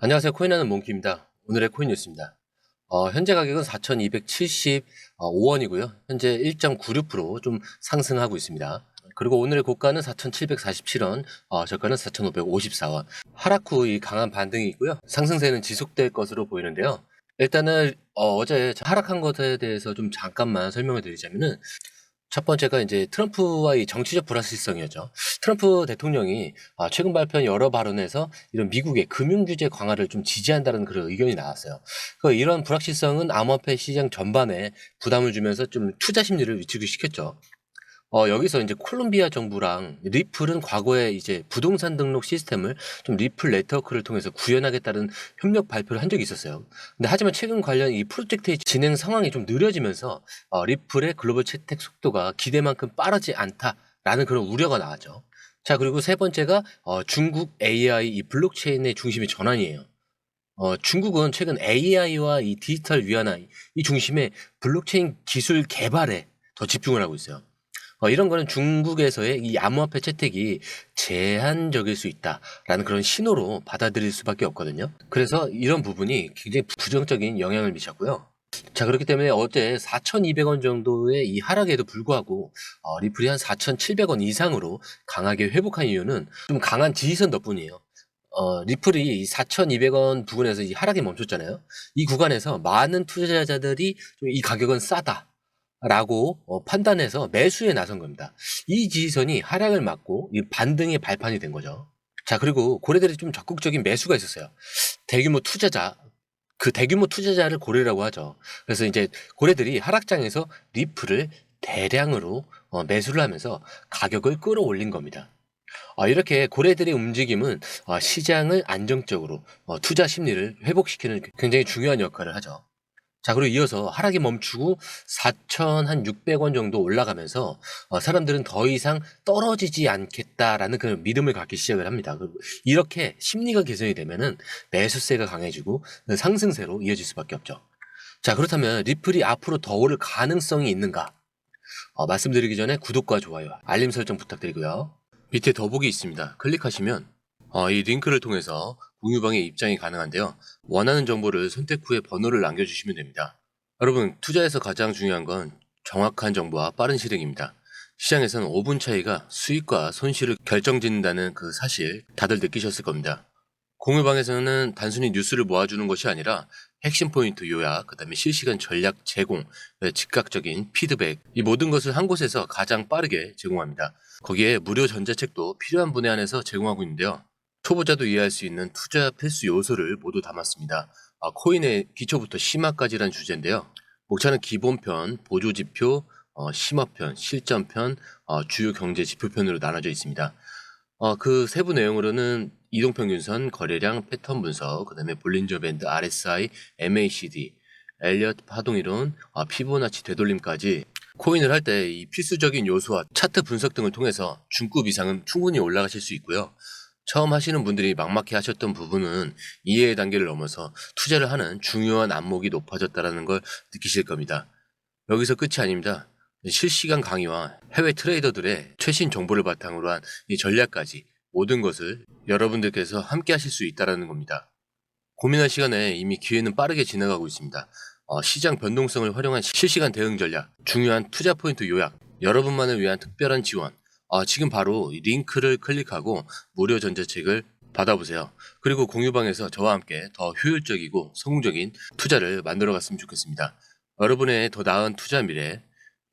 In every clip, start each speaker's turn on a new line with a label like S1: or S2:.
S1: 안녕하세요. 코인하는 몽키입니다. 오늘의 코인 뉴스입니다. 현재 가격은 4,275원이고요. 현재 1.96%좀 상승하고 있습니다. 그리고 오늘의 고가는 4,747원, 저가는 4,554원. 하락 후 이 강한 반등이 있고요. 상승세는 지속될 것으로 보이는데요. 일단은 어제 하락한 것에 대해서 좀 잠깐만 설명을 드리자면은, 첫 번째가 이제 트럼프와의 정치적 불확실성이었죠. 트럼프 대통령이 최근 발표한 여러 발언에서 이런 미국의 금융 규제 강화를 좀 지지한다는 그런 의견이 나왔어요. 이런 불확실성은 암호화폐 시장 전반에 부담을 주면서 좀 투자 심리를 위축시켰죠. 여기서 이제 콜롬비아 정부랑 리플은 과거에 이제 부동산 등록 시스템을 좀 리플 네트워크를 통해서 구현하겠다는 협력 발표를 한 적이 있었어요. 근데 하지만 최근 관련 이 프로젝트의 진행 상황이 좀 느려지면서 리플의 글로벌 채택 속도가 기대만큼 빠르지 않다라는 그런 우려가 나왔죠. 자, 그리고 세 번째가 중국 AI 이 블록체인의 중심의 전환이에요. 중국은 최근 AI와 이 디지털 위안화 이 중심의 블록체인 기술 개발에 더 집중을 하고 있어요. 이런 거는 중국에서의 이 암호화폐 채택이 제한적일 수 있다라는 그런 신호로 받아들일 수밖에 없거든요. 그래서 이런 부분이 굉장히 부정적인 영향을 미쳤고요. 자, 그렇기 때문에 어제 4,200원 정도의 이 하락에도 불구하고 리플이 한 4,700원 이상으로 강하게 회복한 이유는 좀 강한 지지선 덕분이에요. 리플이 4,200원 부근에서 이 하락이 멈췄잖아요. 이 구간에서 많은 투자자들이 좀 이 가격은 싸다. 라고 판단해서 매수에 나선 겁니다. 이 지지선이 하락을 막고 이 반등의 발판이 된 거죠. 자, 그리고 고래들이 좀 적극적인 매수가 있었어요. 대규모 투자자, 그 대규모 투자자를 고래라고 하죠. 그래서 이제 고래들이 하락장에서 리플을 대량으로 매수를 하면서 가격을 끌어올린 겁니다. 이렇게 고래들의 움직임은 시장을 안정적으로 투자 심리를 회복시키는 굉장히 중요한 역할을 하죠. 자, 그리고 이어서 하락이 멈추고 4,600원 정도 올라가면서 사람들은 더 이상 떨어지지 않겠다라는 그런 믿음을 갖기 시작을 합니다. 이렇게 심리가 개선이 되면은 매수세가 강해지고 상승세로 이어질 수밖에 없죠. 자, 그렇다면 리플이 앞으로 더 오를 가능성이 있는가? 말씀드리기 전에 구독과 좋아요, 알림 설정 부탁드리고요. 밑에 더보기 있습니다. 클릭하시면 이 링크를 통해서 공유방에 입장이 가능한데요. 원하는 정보를 선택 후에 번호를 남겨주시면 됩니다. 여러분, 투자에서 가장 중요한 건 정확한 정보와 빠른 실행입니다. 시장에서는 5분 차이가 수익과 손실을 결정짓는다는 그 사실 다들 느끼셨을 겁니다. 공유방에서는 단순히 뉴스를 모아주는 것이 아니라 핵심 포인트 요약, 그 다음에 실시간 전략 제공, 즉각적인 피드백, 이 모든 것을 한 곳에서 가장 빠르게 제공합니다. 거기에 무료 전자책도 필요한 분에 한해서 제공하고 있는데요. 초보자도 이해할 수 있는 투자 필수 요소를 모두 담았습니다. 코인의 기초부터 심화까지란 주제인데요. 목차는 기본편, 보조지표, 심화편, 실전편, 주요 경제 지표편으로 나눠져 있습니다. 그 세부 내용으로는 이동평균선, 거래량, 패턴 분석, 그 다음에 볼린저 밴드, RSI, MACD, 엘리엇 파동이론, 피보나치 되돌림까지 코인을 할 때 이 필수적인 요소와 차트 분석 등을 통해서 중급 이상은 충분히 올라가실 수 있고요. 처음 하시는 분들이 막막해 하셨던 부분은 이해의 단계를 넘어서 투자를 하는 중요한 안목이 높아졌다는 걸 느끼실 겁니다. 여기서 끝이 아닙니다. 실시간 강의와 해외 트레이더들의 최신 정보를 바탕으로 한 이 전략까지 모든 것을 여러분들께서 함께 하실 수 있다는 겁니다. 고민할 시간에 이미 기회는 빠르게 지나가고 있습니다. 시장 변동성을 활용한 실시간 대응 전략, 중요한 투자 포인트 요약, 여러분만을 위한 특별한 지원. 지금 바로 이 링크를 클릭하고 무료 전자책을 받아보세요. 그리고 공유방에서 저와 함께 더 효율적이고 성공적인 투자를 만들어 갔으면 좋겠습니다. 여러분의 더 나은 투자 미래,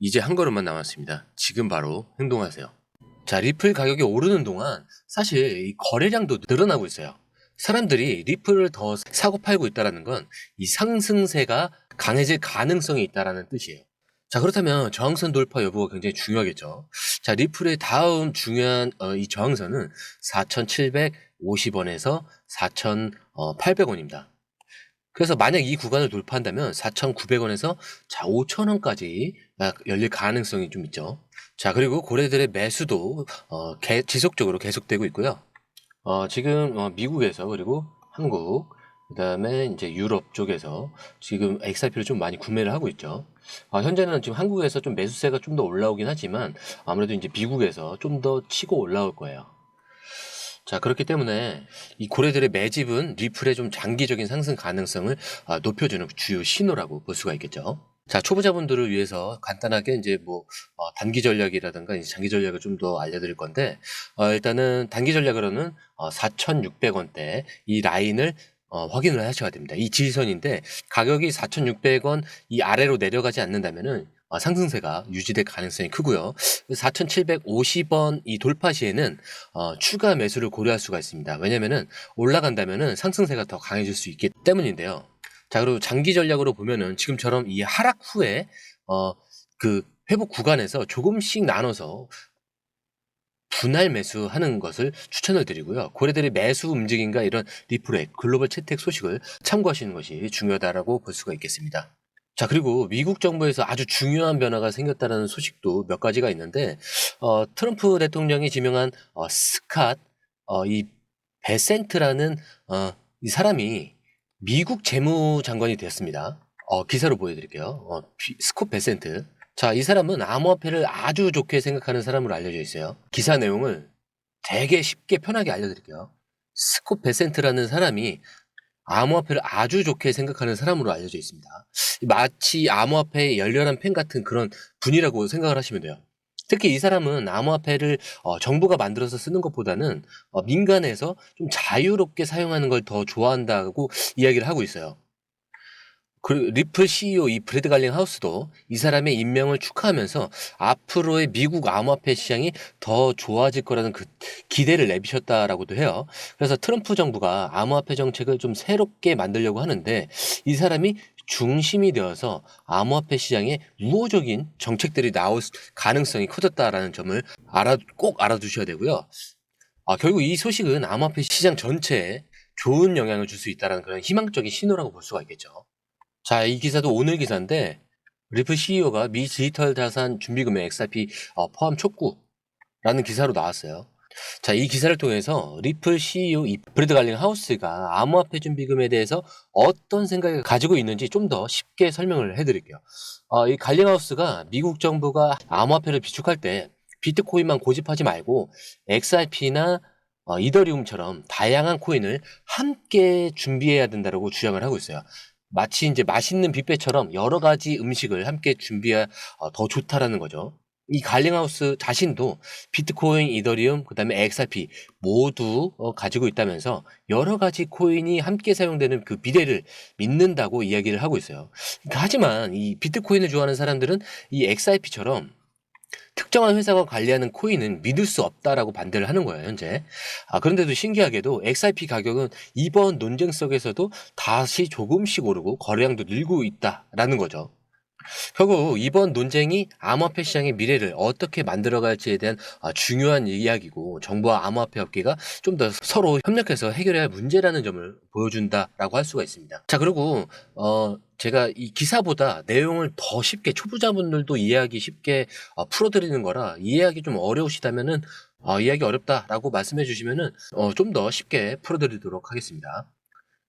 S1: 이제 한 걸음만 남았습니다. 지금 바로 행동하세요. 자, 리플 가격이 오르는 동안 사실 이 거래량도 늘어나고 있어요. 사람들이 리플을 더 사고 팔고 있다는 건 이 상승세가 강해질 가능성이 있다는 뜻이에요. 자, 그렇다면 저항선 돌파 여부가 굉장히 중요하겠죠. 자, 리플의 다음 중요한 이 저항선은 4,750원에서 4,800원입니다. 그래서 만약 이 구간을 돌파한다면 4,900원에서 자 5,000원까지 열릴 가능성이 좀 있죠. 자, 그리고 고래들의 매수도 지속적으로 계속되고 있고요. 지금 미국에서, 그리고 한국, 그다음에 이제 유럽 쪽에서 지금 XRP를 좀 많이 구매를 하고 있죠. 현재는 지금 한국에서 좀 매수세가 좀 더 올라오긴 하지만 아무래도 이제 미국에서 좀 더 치고 올라올 거예요. 자, 그렇기 때문에 이 고래들의 매집은 리플의 좀 장기적인 상승 가능성을 높여주는 주요 신호라고 볼 수가 있겠죠. 자, 초보자분들을 위해서 간단하게 이제 뭐 단기 전략이라든가 이제 장기 전략을 좀 더 알려드릴 건데, 일단은 단기 전략으로는 4,600원대 이 라인을 확인을 하셔야 됩니다. 이 지지선인데 가격이 4,600원 이 아래로 내려가지 않는다면은 상승세가 유지될 가능성이 크고요. 4,750원 이 돌파 시에는 추가 매수를 고려할 수가 있습니다. 왜냐면은 올라간다면은 상승세가 더 강해질 수 있기 때문인데요. 자, 그리고 장기 전략으로 보면은 지금처럼 이 하락 후에 그 회복 구간에서 조금씩 나눠서 분할 매수하는 것을 추천을 드리고요. 고래들의 매수 움직임과 이런 리플의 글로벌 채택 소식을 참고하시는 것이 중요하다라고 볼 수가 있겠습니다. 자, 그리고 미국 정부에서 아주 중요한 변화가 생겼다는 소식도 몇 가지가 있는데, 트럼프 대통령이 지명한 스캇 이 베센트라는 이 사람이 미국 재무장관이 되었습니다. 기사로 보여드릴게요. 스콧 베센트. 자, 이 사람은 암호화폐를 아주 좋게 생각하는 사람으로 알려져 있어요. 기사 내용을 되게 쉽게 편하게 알려드릴게요. 스콧 베센트라는 사람이 암호화폐를 아주 좋게 생각하는 사람으로 알려져 있습니다. 마치 암호화폐의 열렬한 팬 같은 그런 분이라고 생각을 하시면 돼요. 특히 이 사람은 암호화폐를 정부가 만들어서 쓰는 것보다는 민간에서 좀 자유롭게 사용하는 걸 더 좋아한다고 이야기를 하고 있어요. 그 리플 CEO 이 브래드 갈링 하우스도 이 사람의 임명을 축하하면서 앞으로의 미국 암호화폐 시장이 더 좋아질 거라는 그 기대를 내비쳤다라고도 해요. 그래서 트럼프 정부가 암호화폐 정책을 좀 새롭게 만들려고 하는데 이 사람이 중심이 되어서 암호화폐 시장에 우호적인 정책들이 나올 가능성이 커졌다라는 점을 꼭 알아두셔야 되고요. 결국 이 소식은 암호화폐 시장 전체에 좋은 영향을 줄 수 있다는 그런 희망적인 신호라고 볼 수가 있겠죠. 자, 이 기사도 오늘 기사인데 리플 CEO가 미 디지털 자산 준비금액 XRP 포함 촉구라는 기사로 나왔어요. 자, 이 기사를 통해서 리플 CEO 이 브래드 갈링 하우스가 암호화폐 준비금에 대해서 어떤 생각을 가지고 있는지 좀 더 쉽게 설명을 해드릴게요. 이 갈링 하우스가 미국 정부가 암호화폐를 비축할 때 비트코인만 고집하지 말고 XRP나 이더리움처럼 다양한 코인을 함께 준비해야 된다고 주장을 하고 있어요. 마치 이제 맛있는 뷔페처럼 여러 가지 음식을 함께 준비해야 더 좋다라는 거죠. 이 갈링하우스 자신도 비트코인, 이더리움, 그다음에 XRP 모두 가지고 있다면서 여러 가지 코인이 함께 사용되는 그 미래를 믿는다고 이야기를 하고 있어요. 하지만 이 비트코인을 좋아하는 사람들은 이 XRP처럼 특정한 회사가 관리하는 코인은 믿을 수 없다라고 반대를 하는 거예요, 현재. 그런데도 신기하게도 XRP 가격은 이번 논쟁 속에서도 다시 조금씩 오르고 거래량도 늘고 있다라는 거죠. 결국 이번 논쟁이 암호화폐 시장의 미래를 어떻게 만들어갈지에 대한 중요한 이야기고 정부와 암호화폐 업계가 좀 더 서로 협력해서 해결해야 할 문제라는 점을 보여준다라고 할 수가 있습니다. 자, 그리고 제가 이 기사보다 내용을 더 쉽게 초보자분들도 이해하기 쉽게 풀어드리는 거라 이해하기 좀 어려우시다면은 이해하기 어렵다라고 말씀해 주시면은 좀 더 쉽게 풀어드리도록 하겠습니다.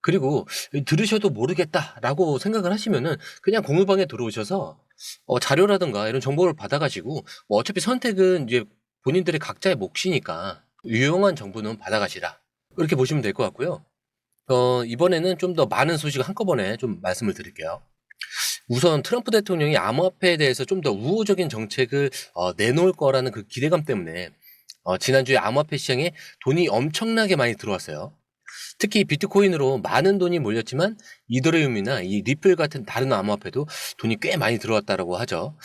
S1: 그리고 들으셔도 모르겠다라고 생각을 하시면은 그냥 공유방에 들어오셔서 자료라든가 이런 정보를 받아가시고 뭐 어차피 선택은 이제 본인들의 각자의 몫이니까 유용한 정보는 받아가시라. 이렇게 보시면 될 것 같고요. 이번에는 좀 더 많은 소식을 한꺼번에 좀 말씀을 드릴게요. 우선 트럼프 대통령이 암호화폐에 대해서 좀 더 우호적인 정책을 내놓을 거라는 그 기대감 때문에 지난주에 암호화폐 시장에 돈이 엄청나게 많이 들어왔어요. 특히 비트코인으로 많은 돈이 몰렸지만 이더리움이나 이 리플 같은 다른 암호화폐도 돈이 꽤 많이 들어왔다라고 하죠.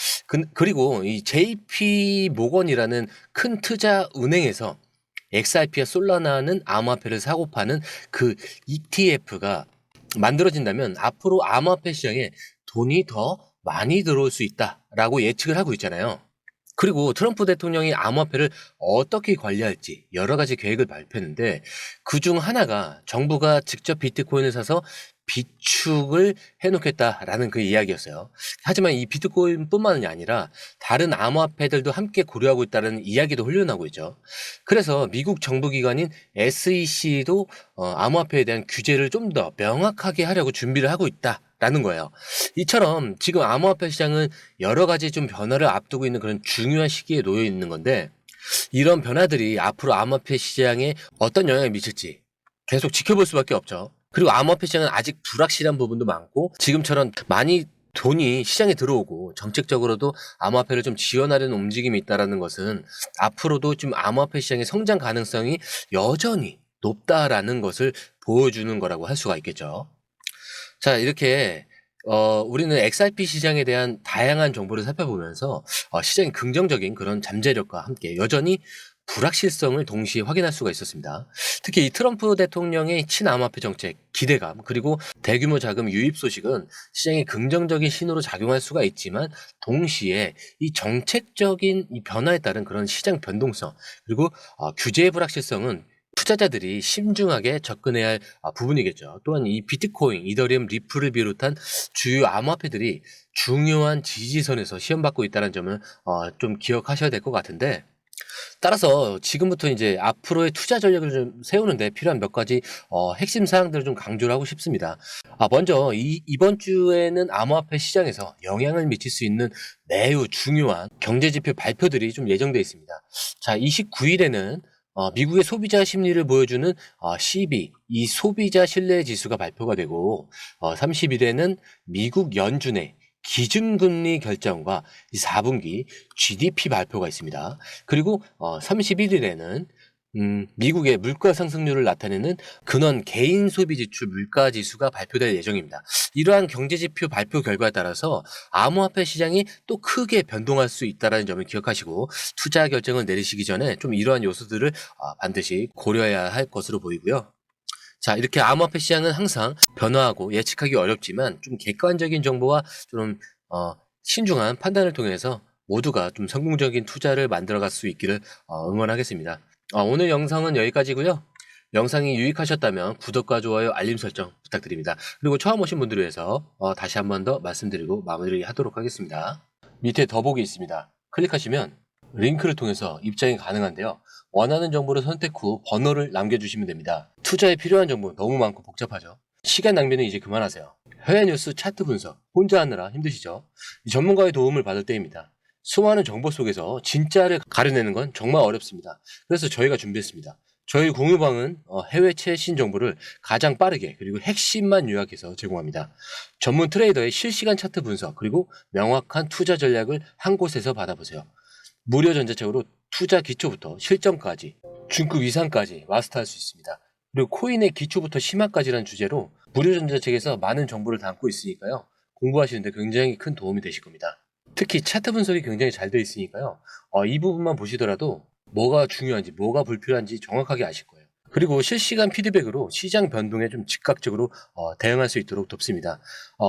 S1: 그리고 이 JP 모건이라는 큰 투자 은행에서 XRP와 솔라나는 암호화폐를 사고 파는 그 ETF가 만들어진다면 앞으로 암호화폐 시장에 돈이 더 많이 들어올 수 있다라고 예측을 하고 있잖아요. 그리고 트럼프 대통령이 암호화폐를 어떻게 관리할지 여러 가지 계획을 발표했는데 그중 하나가 정부가 직접 비트코인을 사서 비축을 해놓겠다라는 그 이야기였어요. 하지만 이 비트코인뿐만이 아니라 다른 암호화폐들도 함께 고려하고 있다는 이야기도 흘러나오고 있죠. 그래서 미국 정부기관인 SEC도 암호화폐에 대한 규제를 좀 더 명확하게 하려고 준비를 하고 있다라는 거예요. 이처럼 지금 암호화폐 시장은 여러 가지 좀 변화를 앞두고 있는 그런 중요한 시기에 놓여 있는 건데 이런 변화들이 앞으로 암호화폐 시장에 어떤 영향을 미칠지 계속 지켜볼 수밖에 없죠. 그리고 암호화폐 시장은 아직 불확실한 부분도 많고 지금처럼 많이 돈이 시장에 들어오고 정책적으로도 암호화폐를 좀 지원하려는 움직임이 있다는 것은 앞으로도 좀 암호화폐 시장의 성장 가능성이 여전히 높다라는 것을 보여주는 거라고 할 수가 있겠죠. 자, 이렇게 우리는 XRP 시장에 대한 다양한 정보를 살펴보면서 시장의 긍정적인 그런 잠재력과 함께 여전히 불확실성을 동시에 확인할 수가 있었습니다. 특히 이 트럼프 대통령의 친암호화폐 정책, 기대감, 그리고 대규모 자금 유입 소식은 시장에 긍정적인 신호로 작용할 수가 있지만 동시에 이 정책적인 이 변화에 따른 그런 시장 변동성, 그리고 규제의 불확실성은 투자자들이 신중하게 접근해야 할 부분이겠죠. 또한 이 비트코인, 이더리움, 리플을 비롯한 주요 암호화폐들이 중요한 지지선에서 시험받고 있다는 점을 좀 기억하셔야 될 것 같은데, 따라서 지금부터 이제 앞으로의 투자 전략을 좀 세우는데 필요한 몇 가지 핵심 사항들을 좀 강조를 하고 싶습니다. 먼저 이번 주에는 암호화폐 시장에서 영향을 미칠 수 있는 매우 중요한 경제지표 발표들이 좀 예정되어 있습니다. 자, 29일에는 미국의 소비자 심리를 보여주는 CB, 이 소비자 신뢰 지수가 발표가 되고 30일에는 미국 연준의 기준금리 결정과 이 4분기 GDP 발표가 있습니다. 그리고 31일에는 미국의 물가 상승률을 나타내는 근원 개인 소비 지출 물가 지수가 발표될 예정입니다. 이러한 경제지표 발표 결과에 따라서 암호화폐 시장이 또 크게 변동할 수 있다는 점을 기억하시고 투자 결정을 내리시기 전에 좀 이러한 요소들을 반드시 고려해야 할 것으로 보이고요. 자, 이렇게 암호화폐 시장은 항상 변화하고 예측하기 어렵지만 좀 객관적인 정보와 좀 신중한 판단을 통해서 모두가 좀 성공적인 투자를 만들어갈 수 있기를 응원하겠습니다. 오늘 영상은 여기까지고요. 영상이 유익하셨다면 구독과 좋아요, 알림 설정 부탁드립니다. 그리고 처음 오신 분들을 위해서 다시 한 번 더 말씀드리고 마무리하도록 하겠습니다. 밑에 더보기 있습니다. 클릭하시면 링크를 통해서 입장이 가능한데요. 원하는 정보를 선택 후 번호를 남겨주시면 됩니다. 투자에 필요한 정보 너무 많고 복잡하죠. 시간 낭비는 이제 그만하세요. 해외 뉴스 차트 분석 혼자 하느라 힘드시죠? 전문가의 도움을 받을 때입니다. 수많은 정보 속에서 진짜를 가려내는 건 정말 어렵습니다. 그래서 저희가 준비했습니다. 저희 공유방은 해외 최신 정보를 가장 빠르게 그리고 핵심만 요약해서 제공합니다. 전문 트레이더의 실시간 차트 분석 그리고 명확한 투자 전략을 한 곳에서 받아보세요. 무료 전자책으로 투자 기초부터 실전까지 중급 이상까지 마스터할 수 있습니다. 그리고 코인의 기초부터 심화까지라는 주제로 무료 전자책에서 많은 정보를 담고 있으니까요. 공부하시는데 굉장히 큰 도움이 되실 겁니다. 특히 차트 분석이 굉장히 잘 되어 있으니까요. 이 부분만 보시더라도 뭐가 중요한지 뭐가 불필요한지 정확하게 아실 거예요. 그리고 실시간 피드백으로 시장 변동에 좀 즉각적으로 대응할 수 있도록 돕습니다.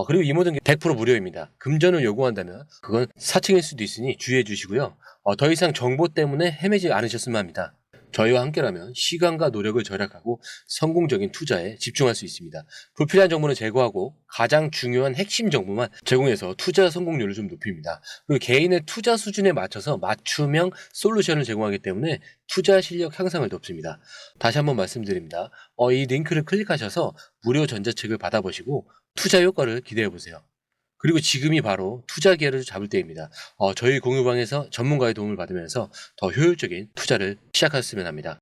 S1: 그리고 이 모든 게 100% 무료입니다. 금전을 요구한다면 그건 사칭일 수도 있으니 주의해 주시고요. 더 이상 정보 때문에 헤매지 않으셨으면 합니다. 저희와 함께라면 시간과 노력을 절약하고 성공적인 투자에 집중할 수 있습니다. 불필요한 정보는 제거하고 가장 중요한 핵심 정보만 제공해서 투자 성공률을 좀 높입니다. 그리고 개인의 투자 수준에 맞춰서 맞춤형 솔루션을 제공하기 때문에 투자 실력 향상을 돕습니다. 다시 한번 말씀드립니다. 이 링크를 클릭하셔서 무료 전자책을 받아보시고 투자 효과를 기대해보세요. 그리고 지금이 바로 투자 기회를 잡을 때입니다. 저희 공유방에서 전문가의 도움을 받으면서 더 효율적인 투자를 시작하셨으면 합니다.